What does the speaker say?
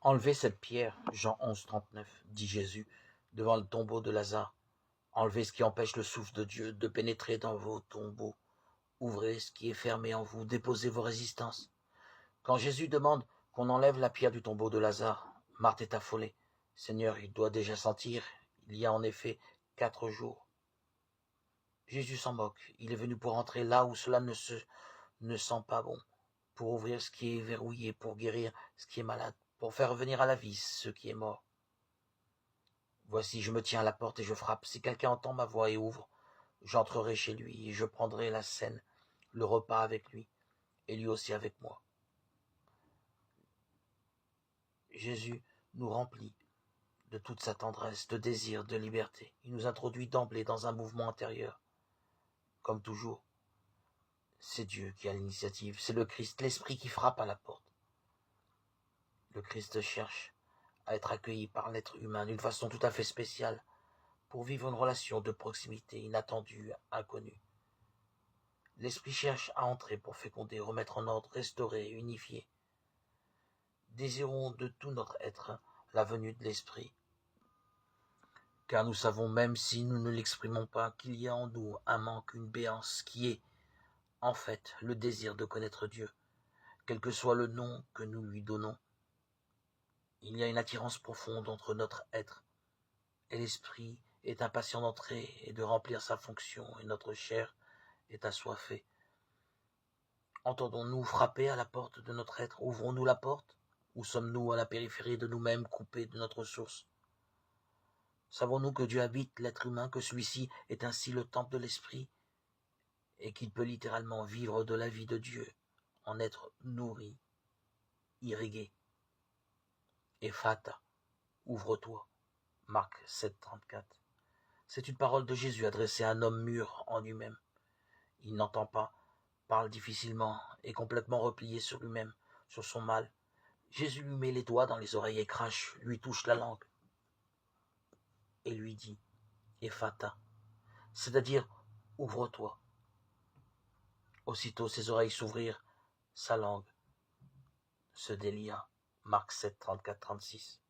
Enlevez cette pierre, Jean 11, 39, dit Jésus, devant le tombeau de Lazare. Enlevez ce qui empêche le souffle de Dieu de pénétrer dans vos tombeaux. Ouvrez ce qui est fermé en vous, déposez vos résistances. Quand Jésus demande qu'on enlève la pierre du tombeau de Lazare, Marthe est affolée. Seigneur, il doit déjà sentir, il y a en effet 4 jours. Jésus s'en moque, il est venu pour entrer là où cela ne sent pas bon, pour ouvrir ce qui est verrouillé, pour guérir ce qui est malade, pour faire revenir à la vie ce qui est mort. Voici, je me tiens à la porte et je frappe. Si quelqu'un entend ma voix et ouvre, j'entrerai chez lui et je prendrai la scène, le repas avec lui, et lui aussi avec moi. Jésus nous remplit de toute sa tendresse, de désir, de liberté. Il nous introduit d'emblée dans un mouvement intérieur. Comme toujours, c'est Dieu qui a l'initiative, c'est le Christ, l'Esprit qui frappe à la porte. Le Christ cherche à être accueilli par l'être humain d'une façon tout à fait spéciale, pour vivre une relation de proximité inattendue, inconnue. L'Esprit cherche à entrer pour féconder, remettre en ordre, restaurer, unifier. Désirons de tout notre être la venue de l'Esprit, car nous savons, même si nous ne l'exprimons pas, qu'il y a en nous un manque, une béance, qui est, en fait, le désir de connaître Dieu, quel que soit le nom que nous lui donnons. Il y a une attirance profonde entre notre être et l'Esprit est impatient d'entrer et de remplir sa fonction, et notre chair est assoiffée. Entendons-nous frapper à la porte de notre être? Ouvrons-nous la porte? Ou sommes-nous à la périphérie de nous-mêmes, coupés de notre source? Savons-nous que Dieu habite l'être humain, que celui-ci est ainsi le temple de l'Esprit, et qu'il peut littéralement vivre de la vie de Dieu, en être nourri, irrigué? Ephata, ouvre-toi. Marc 7, 34. C'est une parole de Jésus adressée à un homme mûr en lui-même. Il n'entend pas, parle difficilement, est complètement replié sur lui-même, sur son mal. Jésus lui met les doigts dans les oreilles et crache, lui touche la langue et lui dit Ephata, c'est-à-dire ouvre-toi. Aussitôt ses oreilles s'ouvrirent, sa langue se délia. Marc 7, 34, 36.